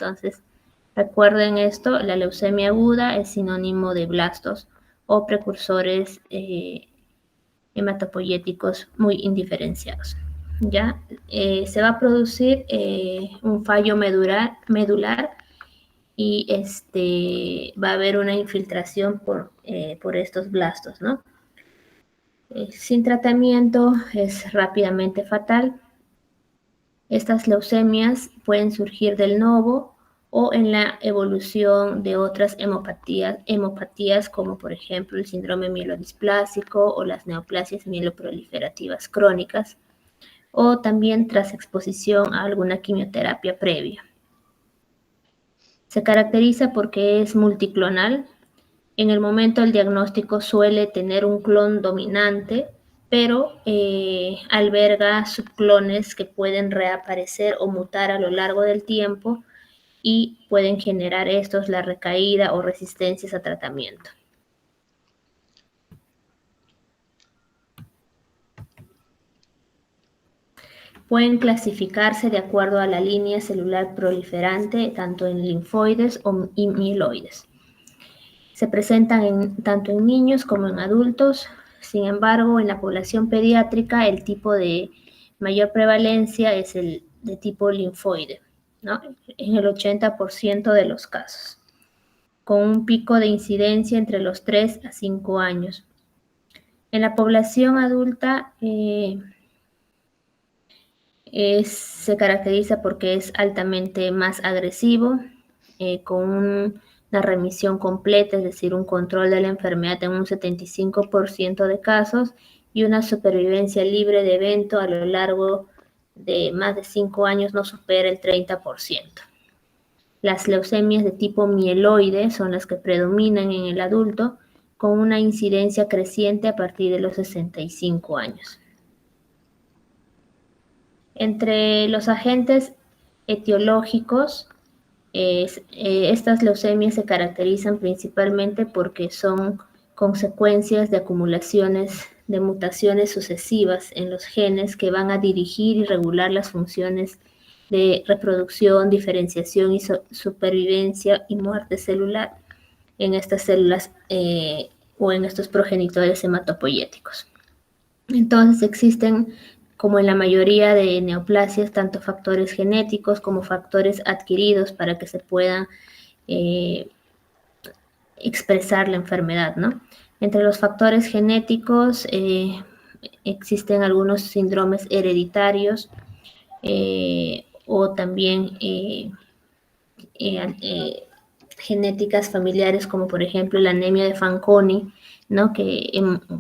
Entonces, recuerden esto, la leucemia aguda es sinónimo de blastos o precursores hematopoyéticos muy indiferenciados. ¿Ya? Se va a producir un fallo medular y va a haber una infiltración por estos blastos, ¿no? Sin tratamiento es rápidamente fatal. Estas leucemias pueden surgir del novo o en la evolución de otras hemopatías como por ejemplo el síndrome mielodisplásico o las neoplasias mieloproliferativas crónicas, o también tras exposición a alguna quimioterapia previa. Se caracteriza porque es multiclonal. En el momento del diagnóstico suele tener un clon dominante, pero alberga subclones que pueden reaparecer o mutar a lo largo del tiempo y pueden generar estos la recaída o resistencias a tratamiento. Pueden clasificarse de acuerdo a la línea celular proliferante, tanto en linfoides y mieloides. Se presentan tanto en niños como en adultos. Sin embargo, en la población pediátrica, el tipo de mayor prevalencia es el de tipo linfoide, ¿no? En el 80% de los casos, con un pico de incidencia entre los 3 a 5 años. En la población adulta se caracteriza porque es altamente más agresivo, con una remisión completa, es decir, un control de la enfermedad en un 75% de casos y una supervivencia libre de evento a lo largo de más de 5 años no supera el 30%. Las leucemias de tipo mieloide son las que predominan en el adulto, con una incidencia creciente a partir de los 65 años. Entre los agentes etiológicos, estas leucemias se caracterizan principalmente porque son consecuencias de acumulaciones de mutaciones sucesivas en los genes que van a dirigir y regular las funciones de reproducción, diferenciación y supervivencia y muerte celular en estas células o en estos progenitores hematopoyéticos. Entonces existen, como en la mayoría de neoplasias, tanto factores genéticos como factores adquiridos para que se pueda expresar la enfermedad, ¿no? Entre los factores genéticos existen algunos síndromes hereditarios o también genéticas familiares, como por ejemplo la anemia de Fanconi, ¿no? Que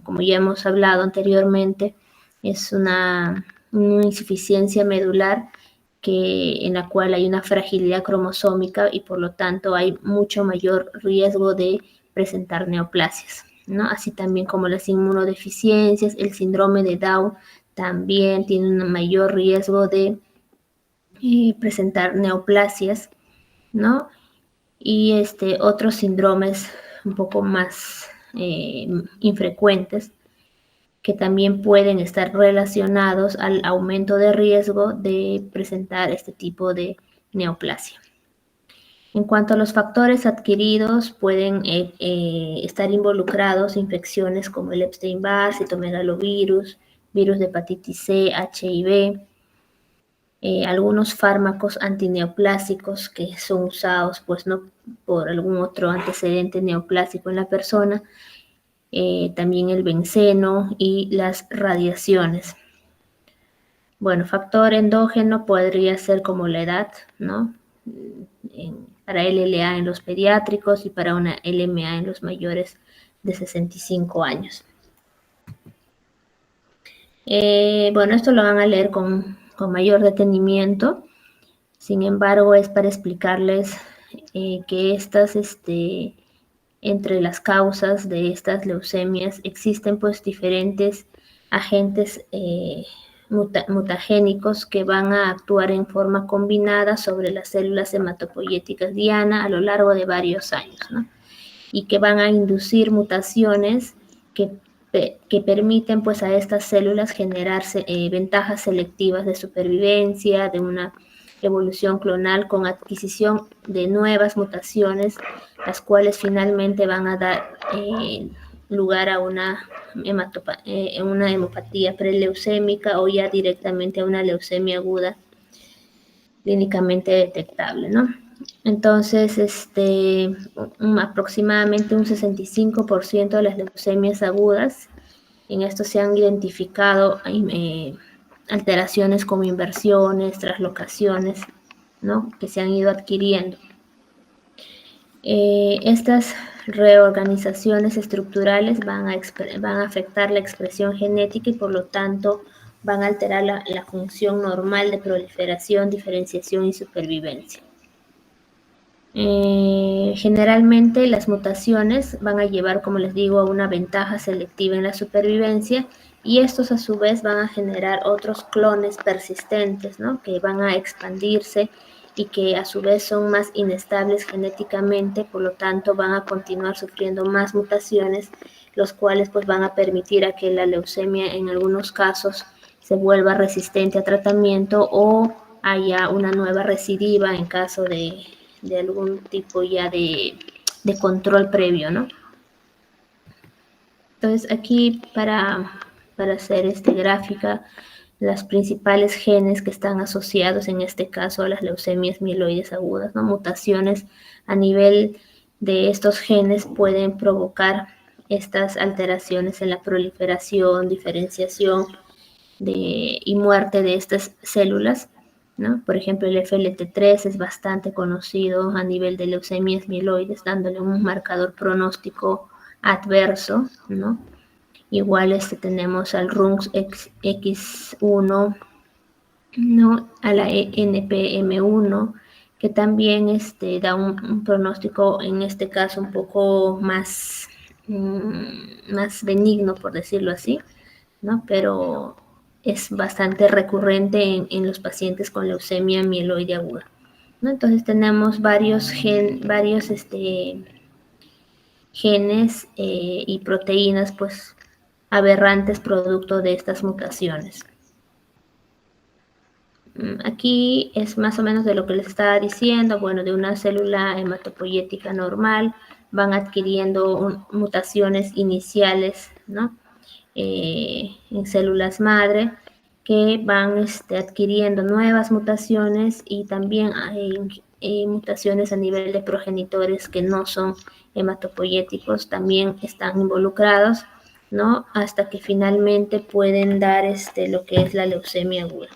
como ya hemos hablado anteriormente, es una insuficiencia medular en la cual hay una fragilidad cromosómica y por lo tanto hay mucho mayor riesgo de presentar neoplasias, ¿no? Así también como las inmunodeficiencias, el síndrome de Down también tiene un mayor riesgo de presentar neoplasias, ¿no? Y otros síndromes un poco más infrecuentes que también pueden estar relacionados al aumento de riesgo de presentar este tipo de neoplasia. En cuanto a los factores adquiridos, pueden estar involucrados infecciones como el Epstein-Barr, citomegalovirus, virus de hepatitis C, HIV, algunos fármacos antineoplásicos que son usados pues no por algún otro antecedente neoplásico en la persona, también el benceno y las radiaciones. Bueno, factor endógeno podría ser como la edad, ¿no? Para LLA en los pediátricos y para una LMA en los mayores de 65 años. Bueno, esto lo van a leer con mayor detenimiento. Sin embargo, es para explicarles que entre las causas de estas leucemias existen pues diferentes agentes mutagénicos que van a actuar en forma combinada sobre las células hematopoyéticas diana a lo largo de varios años, ¿no? Y que van a inducir mutaciones que permiten pues a estas células generarse ventajas selectivas de supervivencia, de una evolución clonal con adquisición de nuevas mutaciones, las cuales finalmente van a dar lugar a una hemopatía preleucémica o ya directamente a una leucemia aguda clínicamente detectable, ¿no? Entonces, aproximadamente un 65% de las leucemias agudas, en esto se han identificado alteraciones como inversiones, traslocaciones, ¿no? Que se han ido adquiriendo. Estas reorganizaciones estructurales van a afectar la expresión genética y por lo tanto van a alterar la función normal de proliferación, diferenciación y supervivencia. Generalmente las mutaciones van a llevar, como les digo, a una ventaja selectiva en la supervivencia y estos a su vez van a generar otros clones persistentes, ¿no? Que van a expandirse y que a su vez son más inestables genéticamente, por lo tanto van a continuar sufriendo más mutaciones, los cuales pues van a permitir a que la leucemia en algunos casos se vuelva resistente a tratamiento o haya una nueva recidiva en caso de algún tipo ya de control previo, ¿no? Entonces aquí para hacer gráfica, las principales genes que están asociados en este caso a las leucemias mieloides agudas, ¿no? Mutaciones a nivel de estos genes pueden provocar estas alteraciones en la proliferación, diferenciación y muerte de estas células, ¿no? Por ejemplo, el FLT3 es bastante conocido a nivel de leucemias mieloides, dándole un marcador pronóstico adverso, ¿no? Igual tenemos al RUNX1, ¿no? A la NPM1, que también da un pronóstico, en este caso, un poco más benigno, por decirlo así, ¿no? Pero es bastante recurrente en los pacientes con leucemia mieloide aguda, ¿no? Entonces tenemos varios genes y proteínas pues aberrantes producto de estas mutaciones. Aquí es más o menos de lo que les estaba diciendo, bueno, de una célula hematopoyética normal van adquiriendo mutaciones iniciales, ¿no? En células madre que van adquiriendo nuevas mutaciones y también hay mutaciones a nivel de progenitores que no son hematopoyéticos, también están involucrados, ¿no? Hasta que finalmente pueden dar lo que es la leucemia aguda.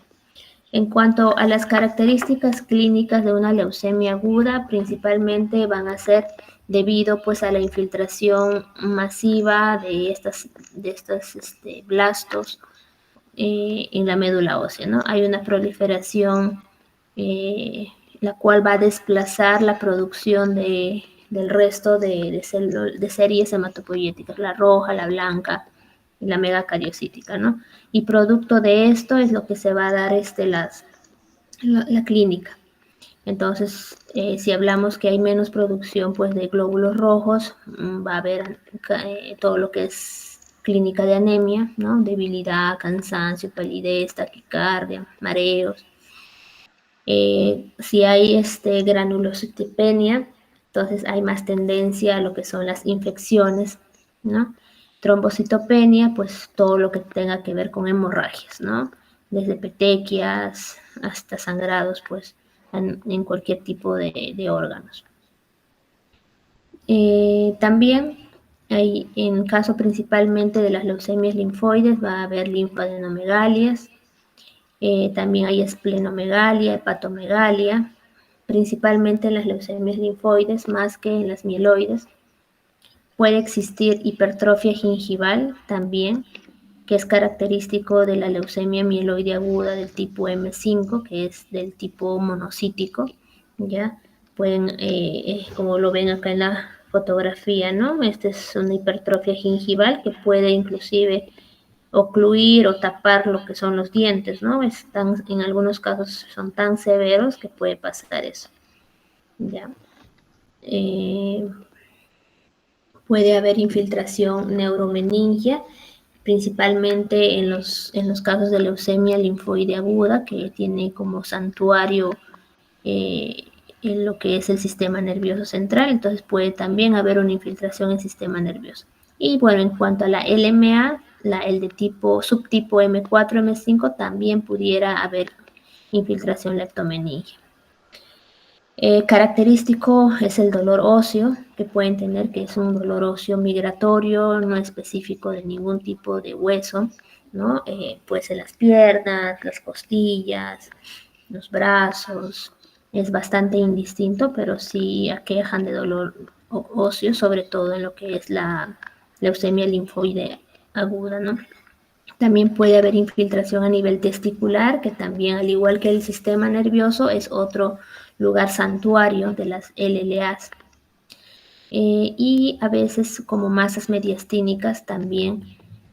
En cuanto a las características clínicas de una leucemia aguda, principalmente van a ser debido pues a la infiltración masiva de estos blastos en la médula ósea, ¿no? Hay una proliferación la cual va a desplazar la producción del resto de series hematopoyéticas, la roja, la blanca y la megacariocítica, ¿no? Y producto de esto es lo que se va a dar la clínica. Entonces, si hablamos que hay menos producción pues, de glóbulos rojos, va a haber todo lo que es clínica de anemia, ¿no? Debilidad, cansancio, palidez, taquicardia, mareos. Si hay granulocitopenia, entonces hay más tendencia a lo que son las infecciones, ¿no? Trombocitopenia, pues todo lo que tenga que ver con hemorragias, ¿no? Desde petequias hasta sangrados, pues en cualquier tipo de órganos. También hay, en caso principalmente de las leucemias linfoides, va a haber linfadenomegalias, también hay esplenomegalia, hepatomegalia, principalmente en las leucemias linfoides más que en las mieloides. Puede existir hipertrofia gingival también, que es característico de la leucemia mieloide aguda del tipo M5, que es del tipo monocítico, ¿ya? Pueden, como lo ven acá en la fotografía, ¿no? Esta es una hipertrofia gingival que puede inclusive ocluir o tapar lo que son los dientes, ¿no? En algunos casos son tan severos que puede pasar eso, ¿ya? Puede haber infiltración neuromeningia, principalmente en los casos de leucemia linfoide aguda, que tiene como santuario en lo que es el sistema nervioso central, entonces puede también haber una infiltración en el sistema nervioso. Y bueno, en cuanto a la LMA, el de subtipo M4, M5, también pudiera haber infiltración leptomeningia. Característico es el dolor óseo que pueden tener, que es un dolor óseo migratorio, no específico de ningún tipo de hueso, ¿no? Puede ser las piernas, las costillas, los brazos, es bastante indistinto, pero sí aquejan de dolor óseo, sobre todo en lo que es la leucemia linfoide aguda, ¿no? También puede haber infiltración a nivel testicular, que también, al igual que el sistema nervioso, es otro lugar santuario de las LLAs. Y a veces como masas mediastínicas también,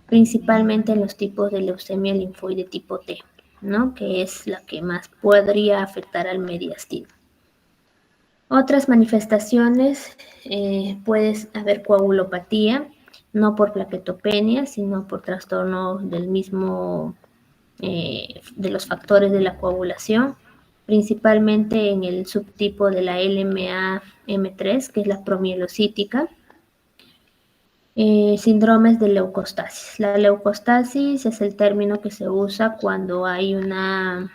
principalmente en los tipos de leucemia linfoide tipo T, ¿no? Que es la que más podría afectar al mediastino. Otras manifestaciones, puede haber coagulopatía, no por plaquetopenia, sino por trastorno del mismo, de los factores de la coagulación, principalmente en el subtipo de la LMA-M3, que es la promielocítica. Síndromes de leucostasis. La leucostasis es el término que se usa cuando hay un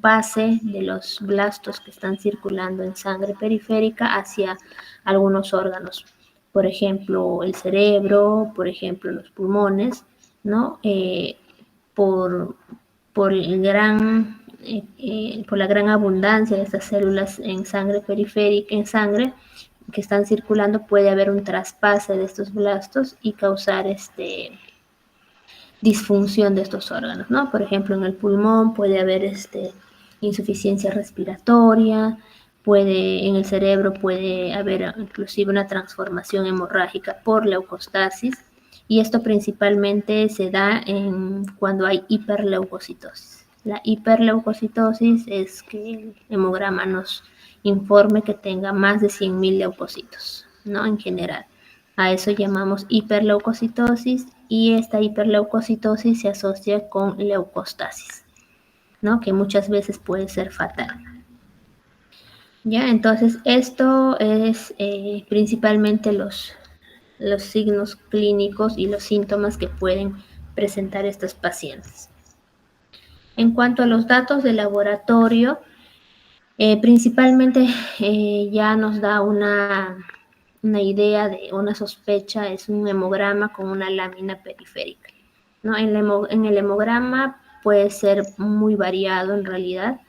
pase de los blastos que están circulando en sangre periférica hacia algunos órganos. Por ejemplo, el cerebro, por ejemplo, los pulmones, ¿no? Por, por, por la gran abundancia de estas células en sangre periférica, en sangre, que están circulando, puede haber un traspase de estos blastos y causar disfunción de estos órganos, ¿no? Por ejemplo, en el pulmón puede haber insuficiencia respiratoria, en el cerebro puede haber inclusive una transformación hemorrágica por leucostasis, y esto principalmente se da cuando hay hiperleucocitosis. La hiperleucocitosis es que el hemograma nos informe que tenga más de 100.000 leucocitos, ¿no? En general. A eso llamamos hiperleucocitosis, y esta hiperleucocitosis se asocia con leucostasis, ¿no? Que muchas veces puede ser fatal. Ya, entonces esto es principalmente los signos clínicos y los síntomas que pueden presentar estos pacientes. En cuanto a los datos de laboratorio, principalmente ya nos da una idea de una sospecha, es un hemograma con una lámina periférica, ¿no? En el hemograma puede ser muy variado en realidad.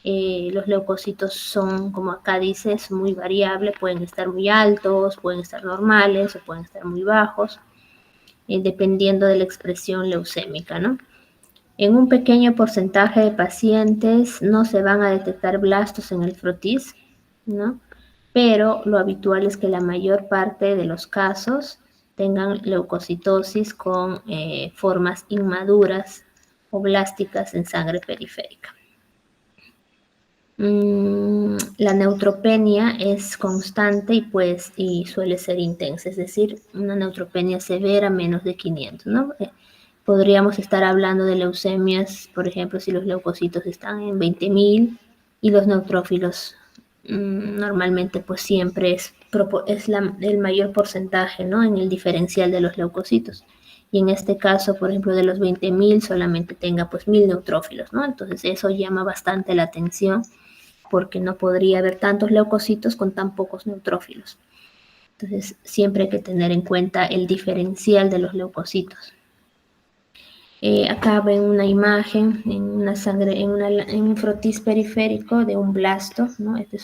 Los leucocitos son, como acá dice, es muy variable, pueden estar muy altos, pueden estar normales o pueden estar muy bajos, dependiendo de la expresión leucémica, ¿no? En un pequeño porcentaje de pacientes no se van a detectar blastos en el frotis, ¿no? Pero lo habitual es que la mayor parte de los casos tengan leucocitosis con formas inmaduras o blásticas en sangre periférica. La neutropenia es constante y suele ser intensa, es decir, una neutropenia severa menos de 500, ¿no? Podríamos estar hablando de leucemias, por ejemplo, si los leucocitos están en 20.000 y los neutrófilos normalmente pues siempre es el mayor porcentaje, ¿no? En el diferencial de los leucocitos. Y en este caso, por ejemplo, de los 20.000 solamente tenga pues 1.000 neutrófilos, ¿no? Entonces eso llama bastante la atención, porque no podría haber tantos leucocitos con tan pocos neutrófilos. Entonces siempre hay que tener en cuenta el diferencial de los leucocitos. Acá ven una imagen en una sangre, en un frotis periférico de un blasto, ¿no? Este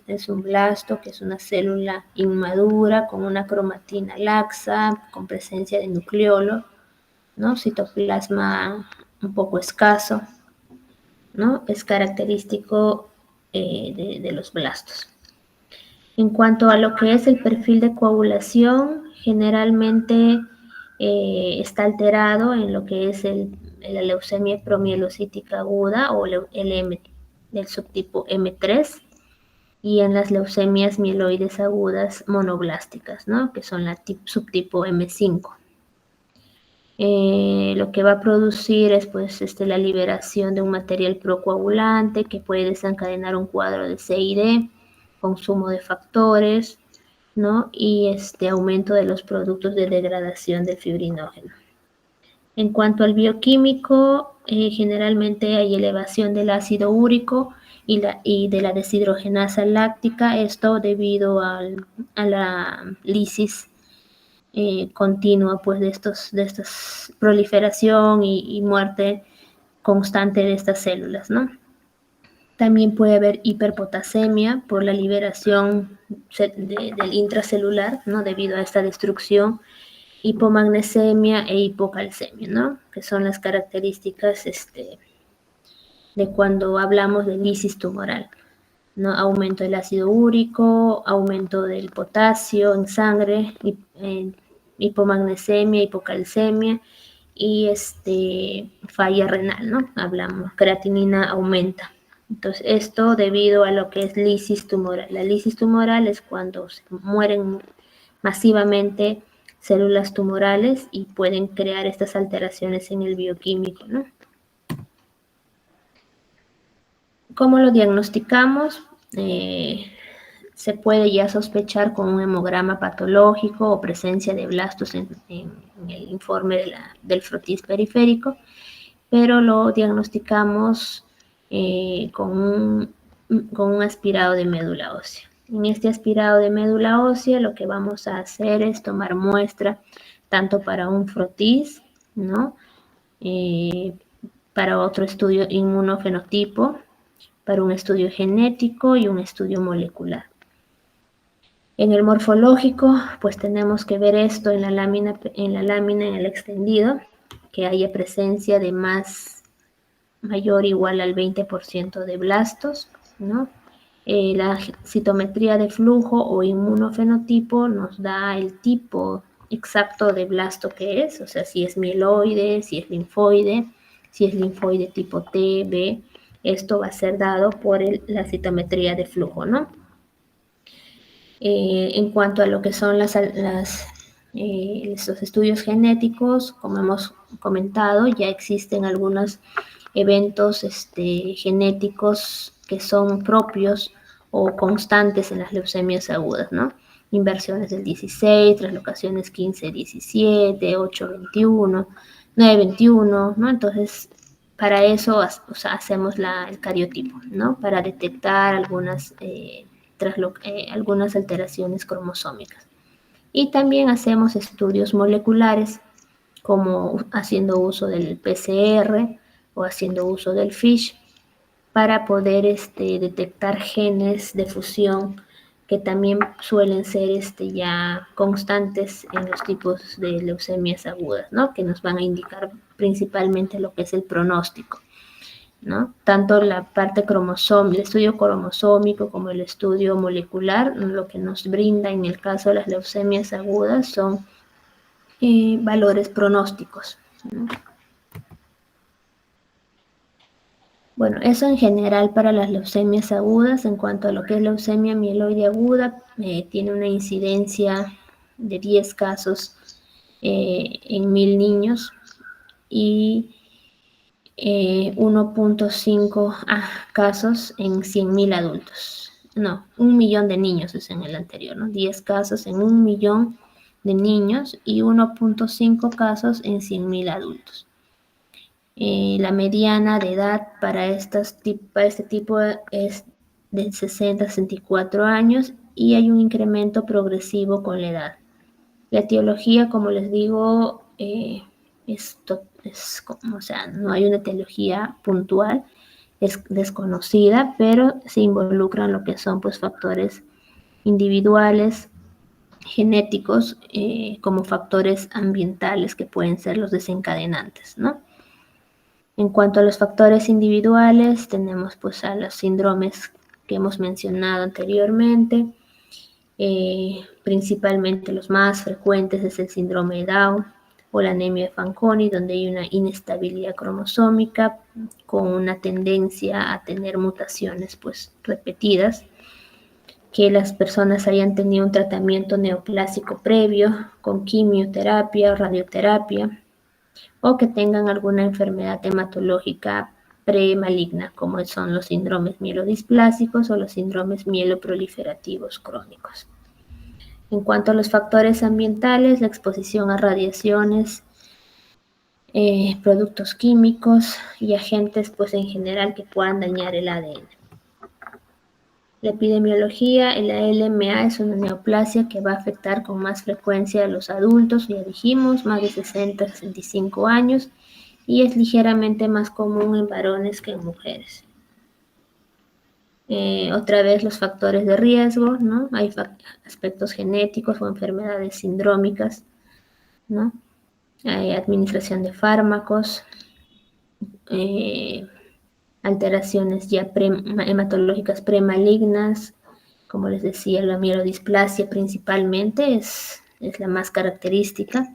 es un blasto, que es una célula inmadura con una cromatina laxa, con presencia de nucleolo, ¿no? Citoplasma un poco escaso, ¿no? Es característico de los blastos. En cuanto a lo que es el perfil de coagulación, generalmente está alterado en lo que es la leucemia promielocítica aguda o el del subtipo M3, y en las leucemias mieloides agudas monoblásticas, ¿no? Que son la subtipo M5. Lo que va a producir es pues la liberación de un material procoagulante que puede desencadenar un cuadro de CID, consumo de factores, ¿no? Y aumento de los productos de degradación del fibrinógeno. En cuanto al bioquímico, generalmente hay elevación del ácido úrico y de la deshidrogenasa láctica, esto debido a la lisis continua pues de esta proliferación y muerte constante de estas células, ¿no? También puede haber hiperpotasemia por la liberación del intracelular, ¿no? Debido a esta destrucción, hipomagnesemia e hipocalcemia, ¿no? Que son las características de cuando hablamos de lisis tumoral, ¿no? Aumento del ácido úrico, aumento del potasio en sangre, hipomagnesemia, hipocalcemia y falla renal, ¿no? Hablamos, creatinina aumenta. Entonces, esto debido a lo que es lisis tumoral. La lisis tumoral es cuando se mueren masivamente células tumorales y pueden crear estas alteraciones en el bioquímico, ¿no? ¿Cómo lo diagnosticamos? Se puede ya sospechar con un hemograma patológico o presencia de blastos en el informe del frotis periférico, pero lo diagnosticamos con un aspirado de médula ósea. En este aspirado de médula ósea lo que vamos a hacer es tomar muestra tanto para un frotis, ¿no? Para otro estudio inmunofenotipo, para un estudio genético y un estudio molecular. En el morfológico, pues tenemos que ver esto en la lámina, en el extendido, que haya presencia de mayor o igual al 20% de blastos, ¿no? La citometría de flujo o inmunofenotipo nos da el tipo exacto de blasto que es, o sea, si es mieloide, si es linfoide tipo T, B, esto va a ser dado por la citometría de flujo, ¿no? En cuanto a lo que son estos estudios genéticos, como hemos comentado, ya existen algunos eventos genéticos que son propios o constantes en las leucemias agudas, ¿no? Inversiones del 16, translocaciones 15-17, 8-21, 9-21, ¿no? Entonces, para eso hacemos el cariotipo, ¿no? Para detectar algunas alteraciones cromosómicas. Y también hacemos estudios moleculares, como haciendo uso del PCR o haciendo uso del FISH, para poder detectar genes de fusión que también suelen ser ya constantes en los tipos de leucemias agudas, ¿no? Que nos van a indicar principalmente lo que es el pronóstico, ¿no? Tanto la parte cromosómica, el estudio cromosómico como el estudio molecular, lo que nos brinda en el caso de las leucemias agudas son valores pronósticos, ¿no? Bueno, eso en general para las leucemias agudas. En cuanto a lo que es leucemia mieloide aguda, tiene una incidencia de 10 casos en 1000 niños y 1.5 casos en 100.000 adultos. No, 1 millón de niños es en el anterior, ¿no? 10 casos en 1 millón de niños y 1.5 casos en 100.000 adultos. La mediana de edad para este tipo es de 60 a 64 años y hay un incremento progresivo con la edad. La etiología, como les digo, o sea, no hay una etiología puntual, es desconocida, pero se involucran lo que son pues factores individuales, genéticos, como factores ambientales que pueden ser los desencadenantes, ¿no? En cuanto a los factores individuales, tenemos pues a los síndromes que hemos mencionado anteriormente, principalmente los más frecuentes es el síndrome de Down o la anemia de Fanconi, donde hay una inestabilidad cromosómica con una tendencia a tener mutaciones pues repetidas, que las personas hayan tenido un tratamiento neoplásico previo con quimioterapia o radioterapia, o que tengan alguna enfermedad hematológica premaligna, como son los síndromes mielodisplásicos o los síndromes mieloproliferativos crónicos. En cuanto a los factores ambientales, la exposición a radiaciones, productos químicos y agentes pues en general que puedan dañar el ADN. La epidemiología, la LMA es una neoplasia que va a afectar con más frecuencia a los adultos, ya dijimos, más de 60 a 65 años, y es ligeramente más común en varones que en mujeres. Otra vez los factores de riesgo, ¿no? Hay aspectos genéticos o enfermedades sindrómicas, ¿no? Hay administración de fármacos, alteraciones ya hematológicas premalignas, como les decía, la mielodisplasia principalmente es la más característica,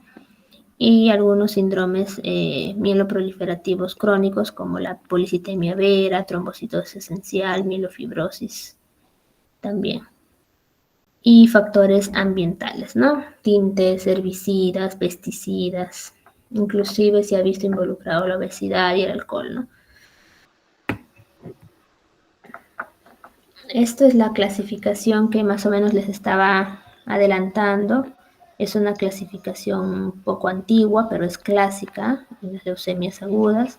y algunos síndromes mieloproliferativos crónicos como la policitemia vera, trombocitosis esencial, mielofibrosis también. Y factores ambientales, ¿no? Tintes, herbicidas, pesticidas, inclusive se ha visto involucrado la obesidad y el alcohol, ¿no? Esto es la clasificación que más o menos les estaba adelantando. Es una clasificación un poco antigua, pero es clásica en las leucemias agudas.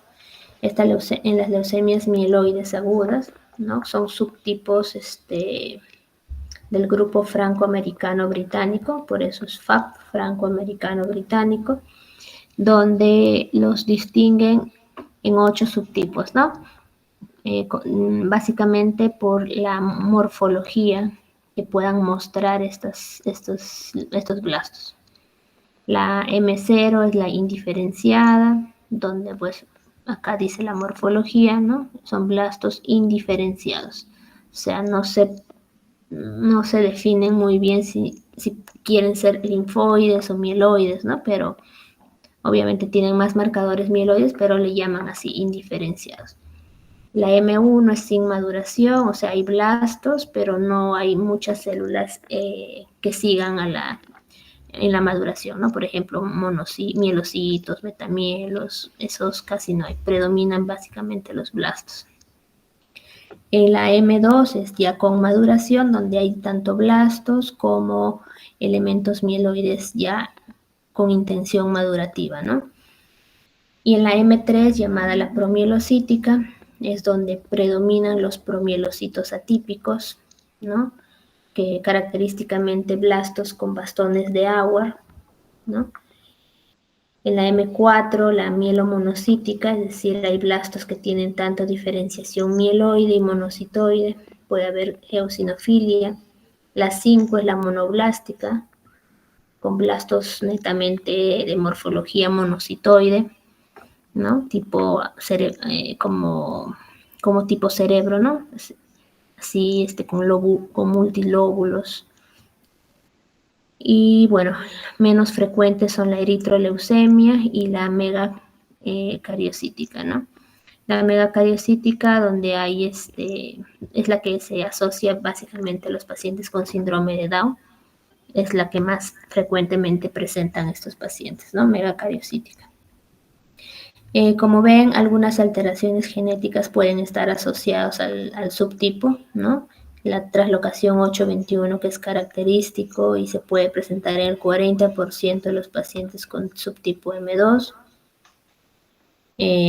En las leucemias mieloides agudas, ¿no? Son subtipos del grupo francoamericano británico, por eso es FAB, francoamericano británico, donde los distinguen en 8 subtipos, ¿no? Básicamente por la morfología que puedan mostrar estos blastos. La M0 es la indiferenciada, donde pues acá dice la morfología, ¿no? Son blastos indiferenciados. O sea, no se definen muy bien si quieren ser linfoides o mieloides, ¿no? Pero obviamente tienen más marcadores mieloides, pero le llaman así indiferenciados. La M1 es sin maduración, o sea, hay blastos, pero no hay muchas células que sigan en la maduración, ¿no? Por ejemplo, mielocitos, metamielos, esos casi no hay, predominan básicamente los blastos. En la M2 es ya con maduración, donde hay tanto blastos como elementos mieloides ya con intención madurativa, ¿no? Y en la M3, llamada la promielocítica, es donde predominan los promielocitos atípicos, ¿no? Que característicamente blastos con bastones de agua, ¿no? En la M4, la mielomonocítica, es decir, hay blastos que tienen tanto diferenciación mieloide y monocitoide, puede haber eosinofilia. La 5 es la monoblástica, con blastos netamente de morfología monocitoide, ¿no? Como tipo cerebro, ¿no? Así, con multilóbulos. Y bueno, menos frecuentes son la eritroleucemia y la megacariocítica, ¿no? La megacariocítica, donde hay es la que se asocia básicamente a los pacientes con síndrome de Down, es la que más frecuentemente presentan estos pacientes, ¿no? Megacariocítica. Como ven, algunas alteraciones genéticas pueden estar asociadas al subtipo, ¿no? La traslocación 821, que es característico y se puede presentar en el 40% de los pacientes con subtipo M2.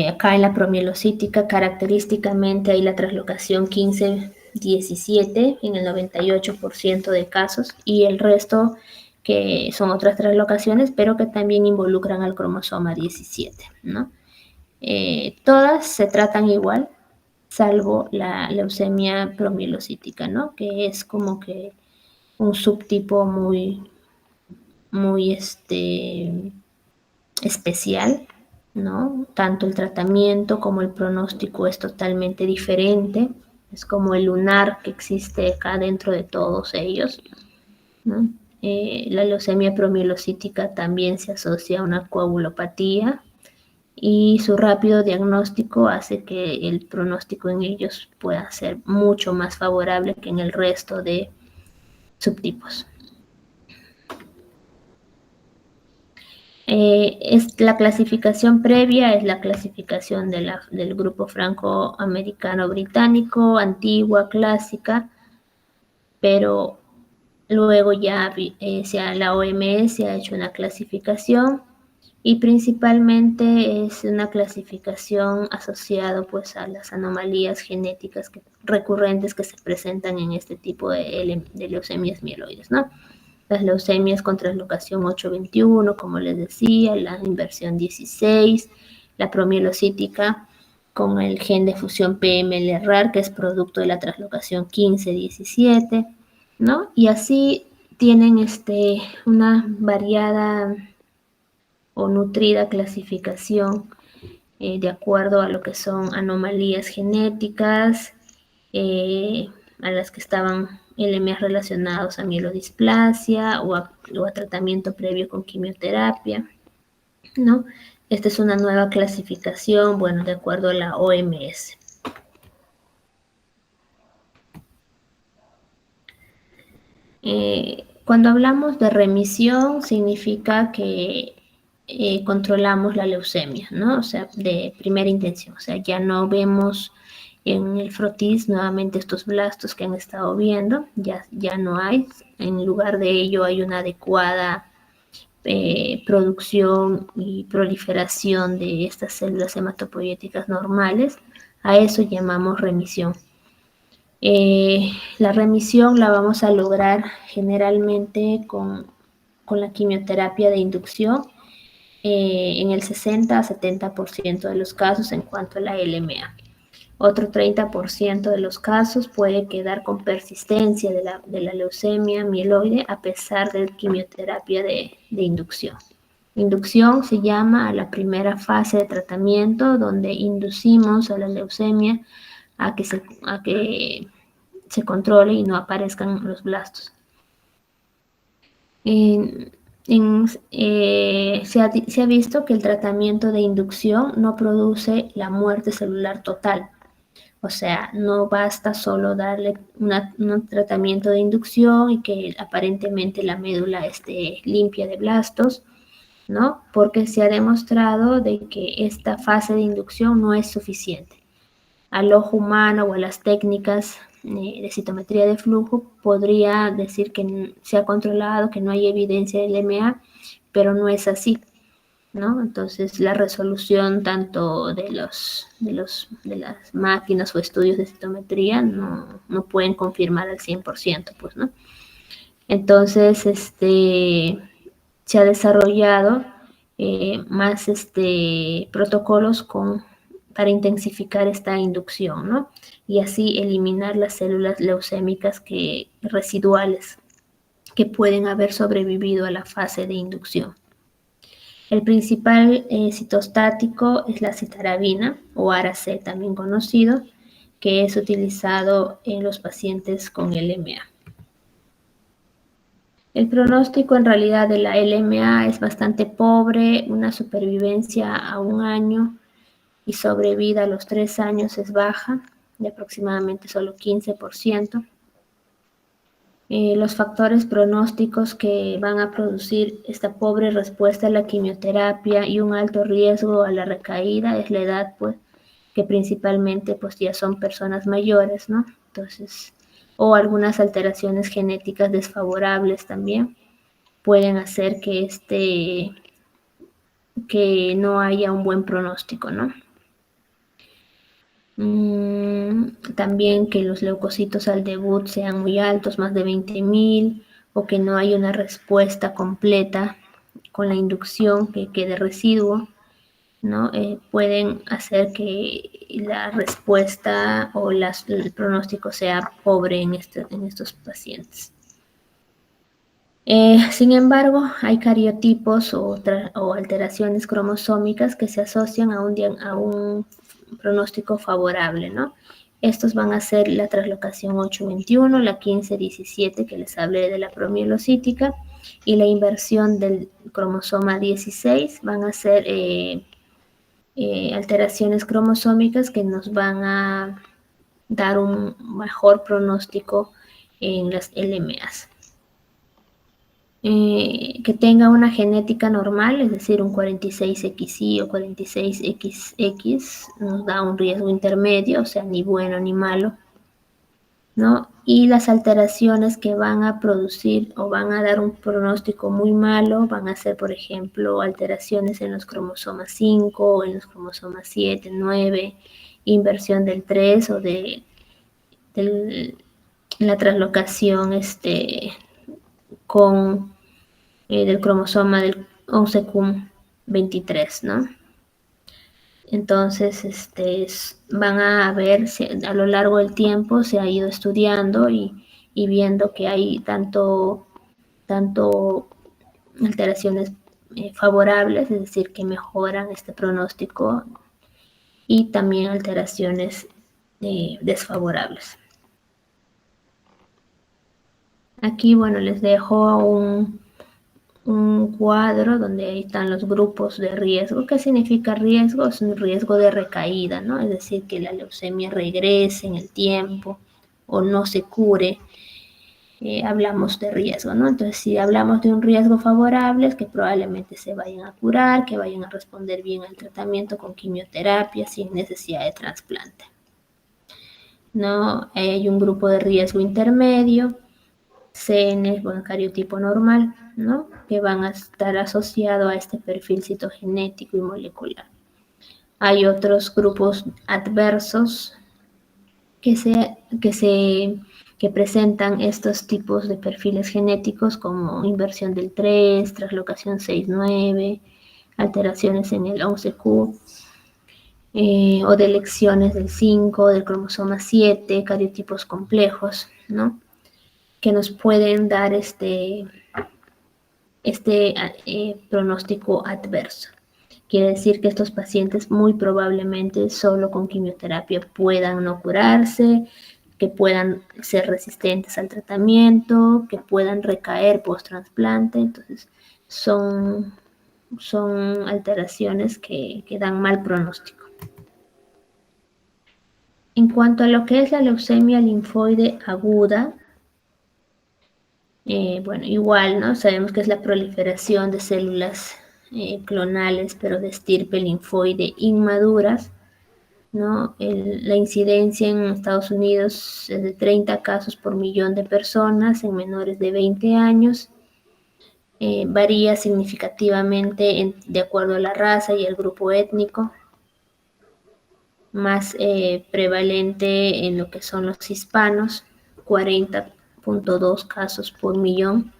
Acá en la promielocítica, característicamente hay la traslocación 1517 en el 98% de casos, y el resto que son otras traslocaciones, pero que también involucran al cromosoma 17, ¿no? Todas se tratan igual, salvo la leucemia promielocítica, ¿no? Que es como que un subtipo muy especial, ¿no? Tanto el tratamiento como el pronóstico es totalmente diferente. Es como el lunar que existe acá dentro de todos ellos, ¿no? La leucemia promielocítica también se asocia a una coagulopatía, y su rápido diagnóstico hace que el pronóstico en ellos pueda ser mucho más favorable que en el resto de subtipos. Es la clasificación previa, es la clasificación del grupo franco-americano-británico, antigua, clásica, pero luego ya la OMS ha hecho una clasificación y principalmente es una clasificación asociada pues a las anomalías genéticas recurrentes que se presentan en este tipo de leucemias mieloides, ¿no? Las leucemias con translocación 821, como les decía, la inversión 16, la promielocítica con el gen de fusión PML-RAR, que es producto de la translocación 15-17, ¿no? Y así tienen una variada o nutrida clasificación de acuerdo a lo que son anomalías genéticas, a las que estaban LMAs relacionados a mielodisplasia o a tratamiento previo con quimioterapia, ¿no? Esta es una nueva clasificación, bueno, de acuerdo a la OMS. Cuando hablamos de remisión, significa que controlamos la leucemia, ¿no? O sea, de primera intención. O sea, ya no vemos en el frotis nuevamente estos blastos que han estado viendo, ya no hay. En lugar de ello hay una adecuada producción y proliferación de estas células hematopoyéticas normales. A eso llamamos remisión. La remisión la vamos a lograr generalmente con la quimioterapia de inducción en el 60 a 70% de los casos en cuanto a la LMA. Otro 30% de los casos puede quedar con persistencia de la leucemia mieloide a pesar de quimioterapia de inducción. Inducción se llama a la primera fase de tratamiento donde inducimos a la leucemia a que se controle y no aparezcan los blastos. Se ha visto que el tratamiento de inducción no produce la muerte celular total. O sea, no basta solo darle un tratamiento de inducción y que aparentemente la médula esté limpia de blastos, ¿no? Porque se ha demostrado de que esta fase de inducción no es suficiente. Al ojo humano o a las técnicas de citometría de flujo podría decir que se ha controlado, que no hay evidencia de LMA, pero no es así, ¿no? Entonces la resolución tanto de las máquinas o estudios de citometría no pueden confirmar al 100%, pues, ¿no? Entonces, se ha desarrollado más protocolos para intensificar esta inducción, ¿no? Y así eliminar las células leucémicas residuales que pueden haber sobrevivido a la fase de inducción. El principal citostático es la citarabina, o ARA-C también conocido, que es utilizado en los pacientes con LMA. El pronóstico en realidad de la LMA es bastante pobre, una supervivencia a 1 año y sobrevida a los 3 años es baja, de aproximadamente solo 15%. Los factores pronósticos que van a producir esta pobre respuesta a la quimioterapia y un alto riesgo a la recaída es la edad, pues, que principalmente pues ya son personas mayores, ¿no? Entonces, o algunas alteraciones genéticas desfavorables también pueden hacer que no haya un buen pronóstico, ¿no? También que los leucocitos al debut sean muy altos, más de 20.000, o que no haya una respuesta completa con la inducción, que quede residuo, ¿no? Pueden hacer que la respuesta o el pronóstico sea pobre en estos pacientes. Sin embargo, hay cariotipos o alteraciones cromosómicas que se asocian a un pronóstico favorable, ¿no? Estos van a ser la translocación 821, la 15-17 que les hablé de la promielocítica y la inversión del cromosoma 16 van a ser alteraciones cromosómicas que nos van a dar un mejor pronóstico en las LMAs. que tenga una genética normal, es decir, un 46XY o 46XX, nos da un riesgo intermedio, o sea, ni bueno ni malo, ¿no? Y las alteraciones que van a producir o van a dar un pronóstico muy malo van a ser, por ejemplo, alteraciones en los cromosomas 5, o en los cromosomas 7, 9, inversión del 3 o de la translocación con del cromosoma del 11q23, ¿no? Entonces, van a ver si a lo largo del tiempo se ha ido estudiando y viendo que hay tanto alteraciones favorables, es decir, que mejoran este pronóstico, y también alteraciones desfavorables. Aquí, bueno, les dejo un cuadro donde ahí están los grupos de riesgo. ¿Qué significa riesgo? Es un riesgo de recaída, ¿no? Es decir, que la leucemia regrese en el tiempo o no se cure. Hablamos de riesgo, ¿no? Entonces, si hablamos de un riesgo favorable, es que probablemente se vayan a curar, que vayan a responder bien al tratamiento con quimioterapia sin necesidad de trasplante, ¿no? Hay un grupo de riesgo intermedio, CN, bueno, cariotipo normal, ¿no? Que van a estar asociados a este perfil citogenético y molecular. Hay otros grupos adversos que presentan estos tipos de perfiles genéticos, como inversión del 3, translocación 6-9, alteraciones en el 11q, o de lecciones del 5, del cromosoma 7, cariotipos complejos, ¿no? Que nos pueden dar este pronóstico adverso. Quiere decir que estos pacientes muy probablemente solo con quimioterapia puedan no curarse, que puedan ser resistentes al tratamiento, que puedan recaer post-trasplante. Entonces, son alteraciones que dan mal pronóstico. En cuanto a lo que es la leucemia linfoide aguda, bueno, igual, ¿no? Sabemos que es la proliferación de células clonales, pero de estirpe linfoide inmaduras, ¿no? La incidencia en Estados Unidos es de 30 casos por millón de personas en menores de 20 años. Varía significativamente de acuerdo a la raza y el grupo étnico. Más prevalente en lo que son los hispanos, 40.2 casos por millón.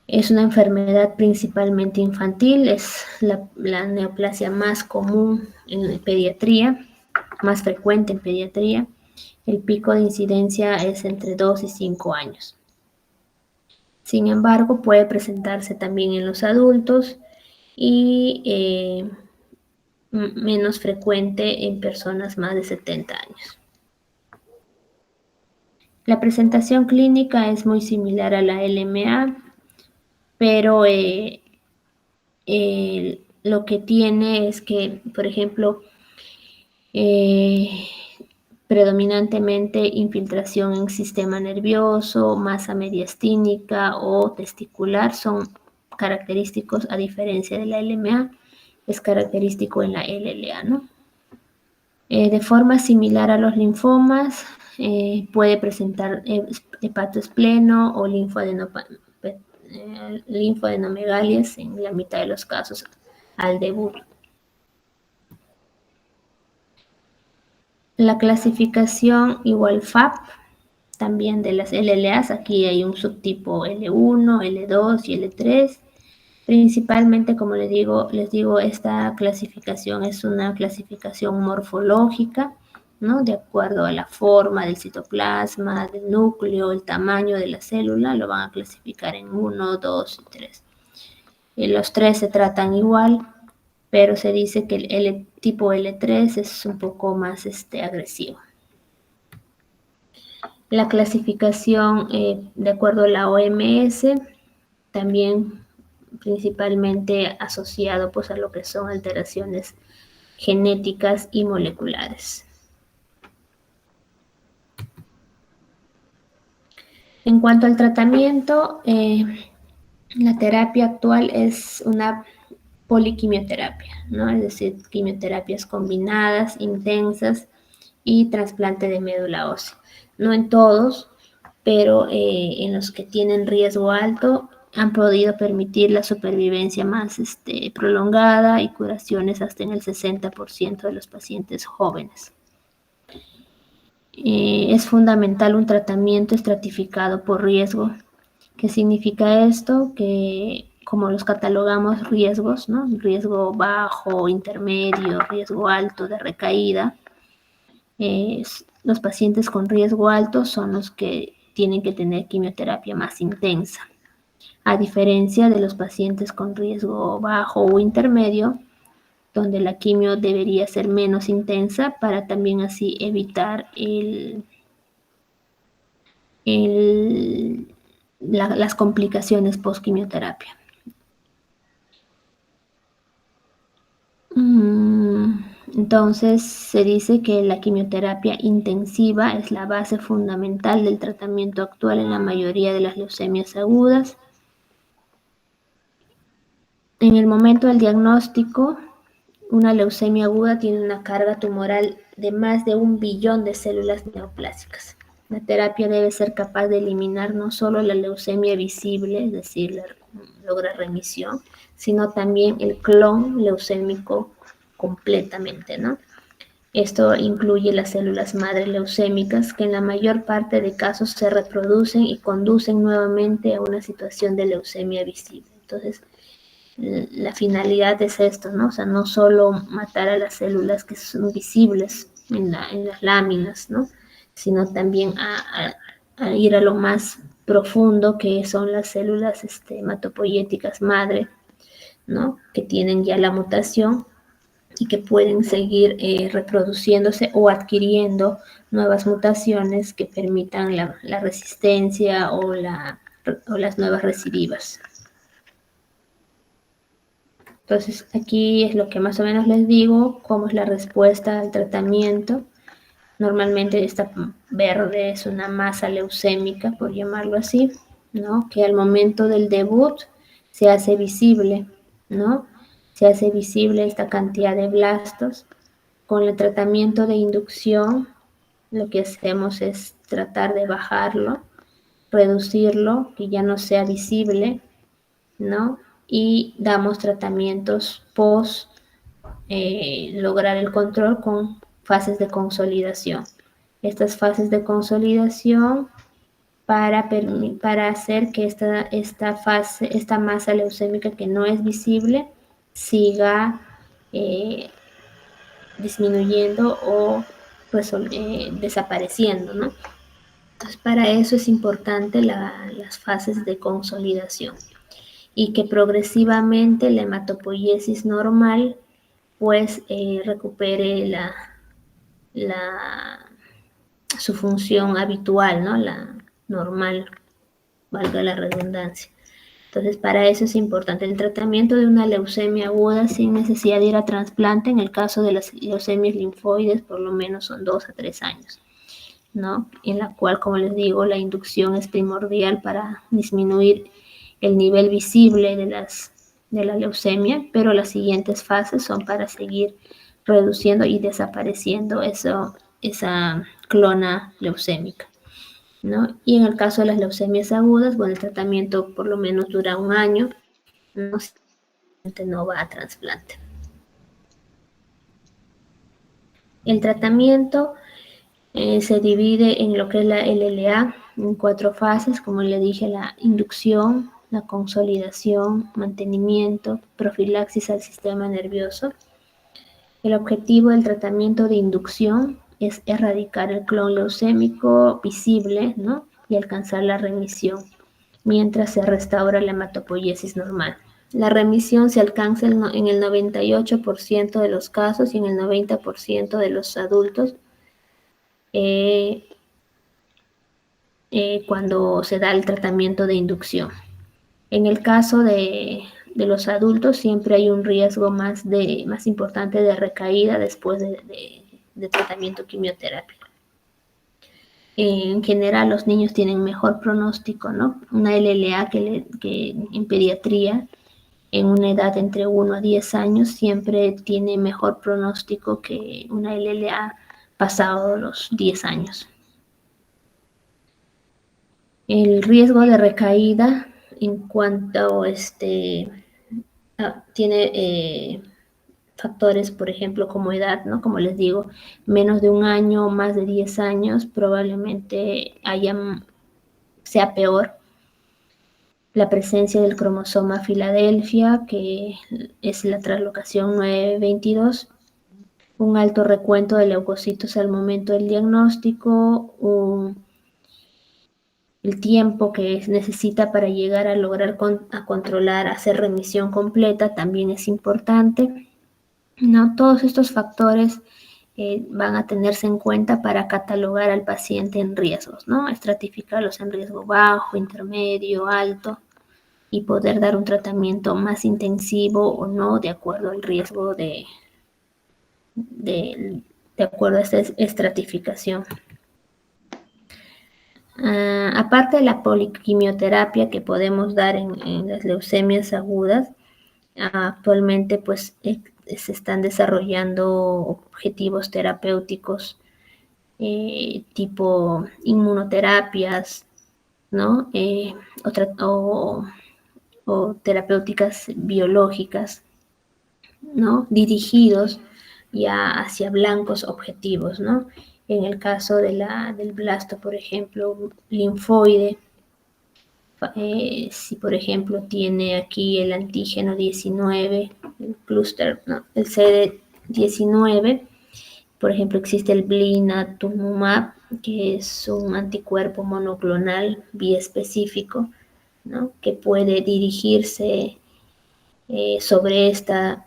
Es una enfermedad principalmente infantil, es la neoplasia más común en pediatría, más frecuente en pediatría. El pico de incidencia es entre 2 y 5 años. Sin embargo, puede presentarse también en los adultos y menos frecuente en personas más de 70 años. La presentación clínica es muy similar a la LMA, pero lo que tiene es que, por ejemplo, predominantemente infiltración en sistema nervioso, masa mediastínica o testicular son característicos, a diferencia de la LMA, es característico en la LLA, ¿no? De forma similar a los linfomas, puede presentar hepatoespleno o linfoadenomegalias en la mitad de los casos al debut. La clasificación igual FAP, también de las LLAs, aquí hay un subtipo L1, L2 y L3. Principalmente, como les digo, esta clasificación es una clasificación morfológica, ¿no? De acuerdo a la forma del citoplasma, del núcleo, el tamaño de la célula, lo van a clasificar en 1, 2 y 3. Los tres se tratan igual, pero se dice que el tipo L3 es un poco más agresivo. La clasificación, de acuerdo a la OMS, también principalmente asociado pues a lo que son alteraciones genéticas y moleculares. En cuanto al tratamiento, la terapia actual es una poliquimioterapia, ¿no? Es decir, quimioterapias combinadas, intensas y trasplante de médula ósea. No en todos, pero en los que tienen riesgo alto han podido permitir la supervivencia más prolongada y curaciones hasta en el 60% de los pacientes jóvenes. Es fundamental un tratamiento estratificado por riesgo. ¿Qué significa esto? Que como los catalogamos riesgos, ¿no? Riesgo bajo, intermedio, riesgo alto de recaída. Los pacientes con riesgo alto son los que tienen que tener quimioterapia más intensa, a diferencia de los pacientes con riesgo bajo o intermedio, donde la quimio debería ser menos intensa para también así evitar las complicaciones post-quimioterapia. Entonces se dice que la quimioterapia intensiva es la base fundamental del tratamiento actual en la mayoría de las leucemias agudas. En el momento del diagnóstico, una leucemia aguda tiene una carga tumoral de más de 1 billón de células neoplásicas. La terapia debe ser capaz de eliminar no solo la leucemia visible, es decir, lograr remisión, sino también el clon leucémico completamente, ¿no? Esto incluye las células madre leucémicas que en la mayor parte de casos se reproducen y conducen nuevamente a una situación de leucemia visible. Entonces, la finalidad es esto, ¿no? O sea, no solo matar a las células que son visibles en las láminas, ¿no? Sino también a ir a lo más profundo, que son las células hematopoyéticas madre, ¿no? Que tienen ya la mutación y que pueden seguir reproduciéndose o adquiriendo nuevas mutaciones que permitan la resistencia o las nuevas recidivas. Entonces, aquí es lo que más o menos les digo, cómo es la respuesta al tratamiento. Normalmente esta verde es una masa leucémica, por llamarlo así, ¿no? Que al momento del debut se hace visible, ¿no? Se hace visible esta cantidad de blastos. Con el tratamiento de inducción, lo que hacemos es tratar de bajarlo, reducirlo, que ya no sea visible, ¿no? Y damos tratamientos post lograr el control con fases de consolidación. Estas fases de consolidación para hacer que esta masa leucémica que no es visible siga disminuyendo o desapareciendo, ¿no? Entonces, para eso es importante las fases de consolidación y que progresivamente la hematopoiesis normal pues recupere su función habitual, ¿no? La normal, valga la redundancia. Entonces, para eso es importante el tratamiento de una leucemia aguda sin necesidad de ir a trasplante. En el caso de las leucemias linfoides, por lo menos son 2 a 3 años, ¿no? En la cual, como les digo, la inducción es primordial para disminuir el nivel visible de la leucemia, pero las siguientes fases son para seguir reduciendo y desapareciendo esa clona leucémica, ¿no? Y en el caso de las leucemias agudas, bueno, el tratamiento por lo menos dura 1 año, no va a trasplante. El tratamiento se divide en lo que es la LLA en 4 fases, como le dije, la inducción, la consolidación, mantenimiento, profilaxis al sistema nervioso. El objetivo del tratamiento de inducción es erradicar el clon leucémico visible, ¿no? Y alcanzar la remisión, mientras se restaura la hematopoiesis normal. La remisión se alcanza en el 98% de los casos y en el 90% de los adultos cuando se da el tratamiento de inducción. En el caso de los adultos siempre hay un riesgo más importante de recaída después de tratamiento quimioterápico. En general los niños tienen mejor pronóstico, ¿no? Una LLA que en pediatría en una edad entre 1 a 10 años siempre tiene mejor pronóstico que una LLA pasado los 10 años. El riesgo de recaída en cuanto tiene factores, por ejemplo, como edad, ¿no? Como les digo, menos de 1 año, más de 10 años, probablemente sea peor la presencia del cromosoma Filadelfia, que es la translocación 922, un alto recuento de leucocitos al momento del diagnóstico, el tiempo que necesita para llegar a lograr a controlar, hacer remisión completa también es importante, ¿no? Todos estos factores van a tenerse en cuenta para catalogar al paciente en riesgos, ¿no? Estratificarlos en riesgo bajo, intermedio, alto, y poder dar un tratamiento más intensivo o no de acuerdo al riesgo de acuerdo a esta estratificación. Aparte de la poliquimioterapia que podemos dar en las leucemias agudas, actualmente pues se están desarrollando objetivos terapéuticos tipo inmunoterapias, ¿no? O terapéuticas biológicas, ¿no? Dirigidos ya hacia blancos objetivos, ¿no? En el caso del blasto, por ejemplo, linfoide, si por ejemplo tiene aquí el antígeno 19, el clúster, ¿no? El CD19, por ejemplo existe el blinatumomab, que es un anticuerpo monoclonal biespecífico, ¿no? Que puede dirigirse sobre estas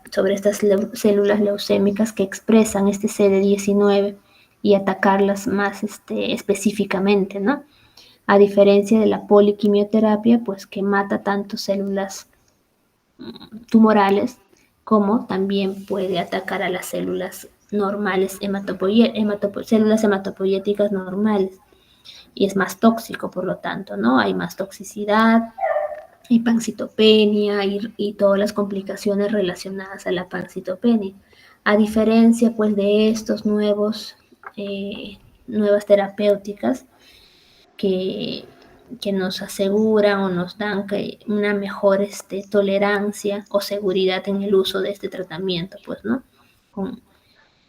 células leucémicas que expresan este CD19 y atacarlas más específicamente, ¿no? A diferencia de la poliquimioterapia, pues que mata tanto células tumorales como también puede atacar a las células normales, células hematopoyéticas normales, y es más tóxico, por lo tanto, ¿no? Hay más toxicidad, y pancitopenia y todas las complicaciones relacionadas a la pancitopenia. A diferencia pues de estos nuevas terapéuticas que, que nos aseguran o nos dan una mejor tolerancia o seguridad en el uso de este tratamiento, pues, ¿no?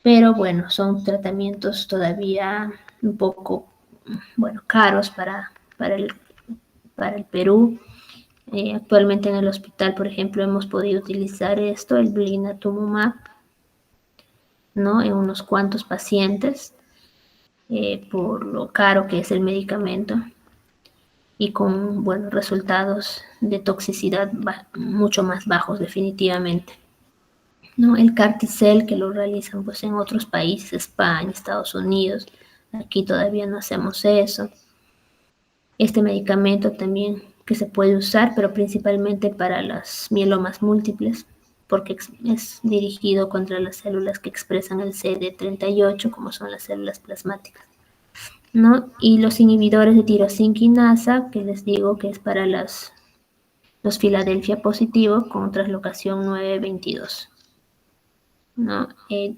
Pero bueno, son tratamientos todavía un poco, bueno, caros para el Perú. Actualmente en el hospital, por ejemplo, hemos podido utilizar el blinatumomab, ¿no? En unos cuantos pacientes, por lo caro que es el medicamento y con buenos resultados de toxicidad mucho más bajos definitivamente, ¿no? El Carticel, que lo realizan pues en otros países, España, Estados Unidos, aquí todavía no hacemos eso. Este medicamento también que se puede usar, pero principalmente para las mielomas múltiples, porque es dirigido contra las células que expresan el CD38, como son las células plasmáticas, ¿no? Y los inhibidores de tirosinquinasa, que les digo que es para los Filadelfia positivos con translocación 922, ¿no?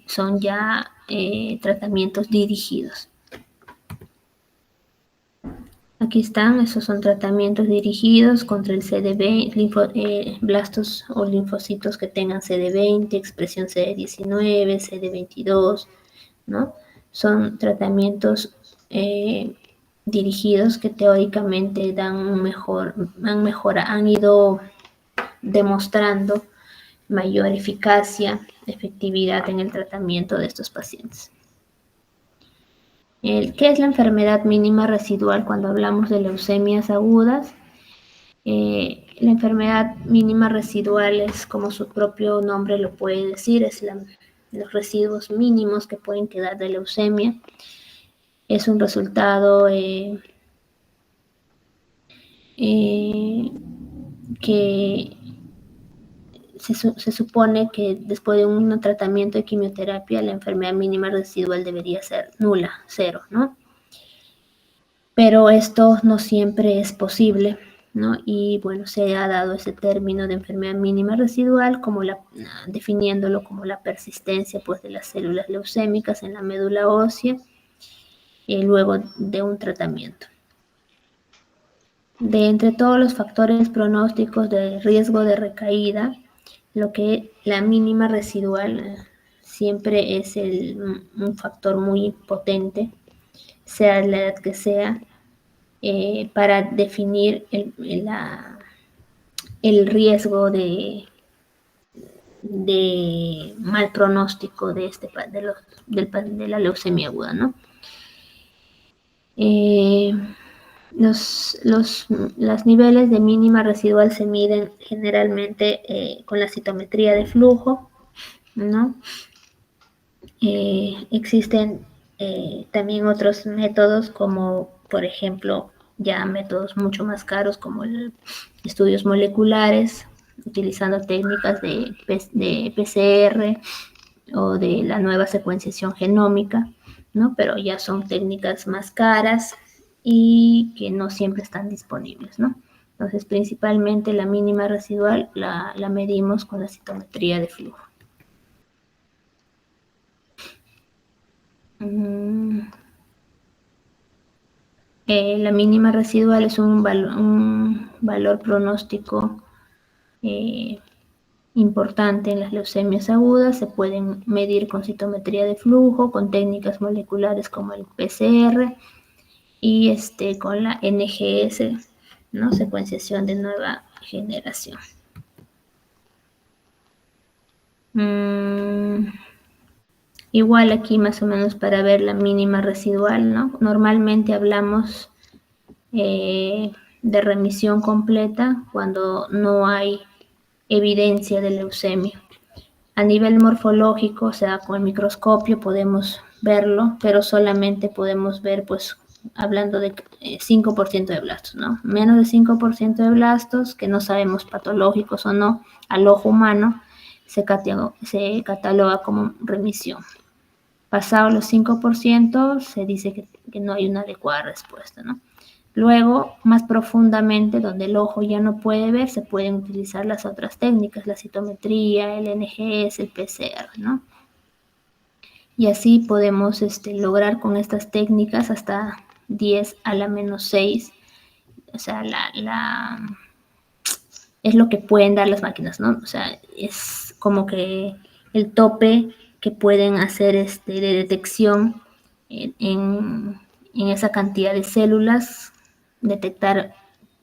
Son ya tratamientos dirigidos. Aquí están, esos son tratamientos dirigidos contra el CD20, blastos o linfocitos que tengan CD20, expresión CD19, CD22, ¿no? Son tratamientos dirigidos que teóricamente han ido demostrando mayor eficacia, efectividad en el tratamiento de estos pacientes. ¿Qué es la enfermedad mínima residual cuando hablamos de leucemias agudas? La enfermedad mínima residual es, como su propio nombre lo puede decir, es los residuos mínimos que pueden quedar de leucemia. Es un resultado que se supone que después de un tratamiento de quimioterapia la enfermedad mínima residual debería ser nula, cero, ¿no? pero esto no siempre es posible, ¿no? Y bueno, se ha dado ese término de enfermedad mínima residual como definiéndolo como la persistencia pues, de las células leucémicas en la médula ósea luego de un tratamiento. De entre todos los factores pronósticos de riesgo de recaída, lo que la mínima residual siempre es un factor muy potente, sea la edad que sea, para definir el riesgo de mal pronóstico de la leucemia aguda, ¿no? Los niveles de mínima residual se miden generalmente con la citometría de flujo, ¿no? Existen también otros métodos como, por ejemplo, ya métodos mucho más caros como estudios moleculares, utilizando técnicas de PCR o de la nueva secuenciación genómica, ¿no? Pero ya son técnicas más caras y que no siempre están disponibles, ¿no? Entonces, principalmente la mínima residual la medimos con la citometría de flujo. La mínima residual es un valor pronóstico importante en las leucemias agudas. Se pueden medir con citometría de flujo, con técnicas moleculares como el PCR y con la NGS, ¿no? Secuenciación de nueva generación. Igual aquí más o menos para ver la mínima residual, ¿no? Normalmente hablamos de remisión completa cuando no hay evidencia de leucemia. A nivel morfológico, o sea, con el microscopio podemos verlo, pero solamente podemos ver, pues, hablando de 5% de blastos, ¿no? Menos de 5% de blastos, que no sabemos patológicos o no, al ojo humano, se cataloga como remisión. Pasado los 5%, se dice que no hay una adecuada respuesta, ¿no? Luego, más profundamente, donde el ojo ya no puede ver, se pueden utilizar las otras técnicas, la citometría, el NGS, el PCR, ¿no? Y así podemos lograr con estas técnicas hasta 10 a la menos 6, o sea, es lo que pueden dar las máquinas, ¿no? O sea, es como que el tope que pueden hacer de detección en esa cantidad de células, detectar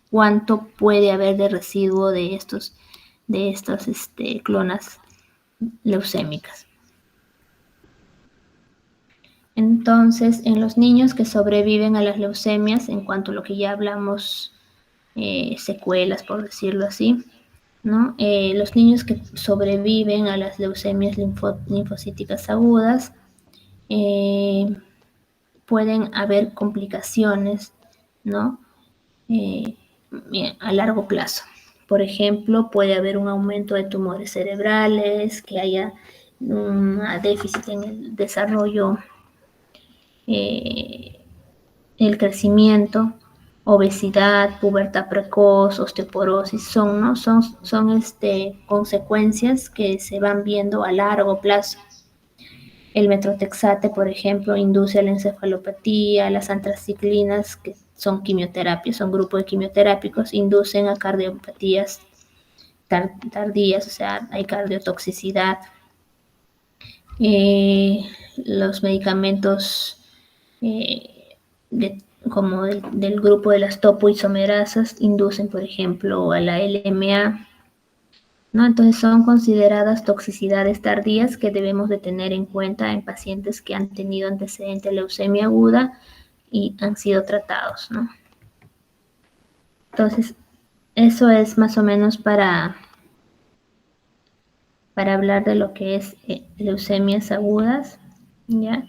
cuánto puede haber de residuo de estas clonas leucémicas. Entonces, en los niños que sobreviven a las leucemias, en cuanto a lo que ya hablamos, secuelas, por decirlo así, ¿no? Los niños que sobreviven a las leucemias linfocíticas agudas, pueden haber complicaciones, ¿no? A largo plazo. Por ejemplo, puede haber un aumento de tumores cerebrales, que haya un déficit en el desarrollo, el crecimiento, obesidad, pubertad precoz, osteoporosis, son consecuencias que se van viendo a largo plazo. El metrotexate, por ejemplo, induce a la encefalopatía, las antraciclinas, que son quimioterapias, son grupos de quimioterápicos, inducen a cardiopatías tardías, o sea, hay cardiotoxicidad. Los medicamentos como del grupo de las topoisomerasas inducen, por ejemplo, a la LMA, ¿no? Entonces son consideradas toxicidades tardías que debemos de tener en cuenta en pacientes que han tenido antecedente de leucemia aguda y han sido tratados, ¿no? Entonces, eso es más o menos para hablar de lo que es leucemias agudas, ¿ya?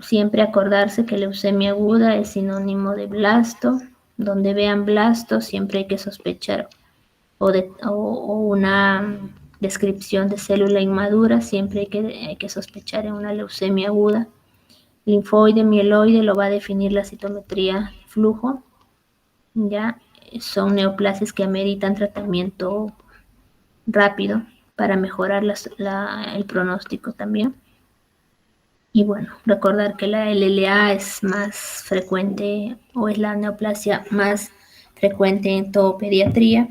Siempre acordarse que leucemia aguda es sinónimo de blasto. Donde vean blasto, siempre hay que sospechar o una descripción de célula inmadura, siempre hay que sospechar en una leucemia aguda. linfoide, mieloide, lo va a definir la citometría flujo. Ya son neoplasias que ameritan tratamiento rápido para mejorar el pronóstico también. Y bueno, recordar que la LLA es más frecuente o es la neoplasia más frecuente en toda pediatría,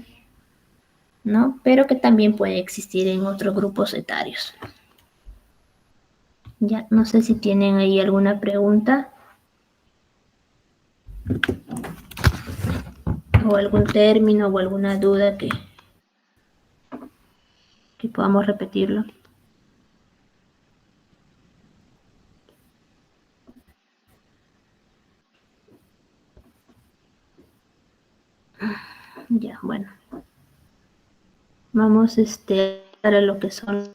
¿no? Pero que también puede existir en otros grupos etarios. Ya, no sé si tienen ahí alguna pregunta o algún término o alguna duda que podamos repetirlo. Ya, bueno. Vamos para lo que son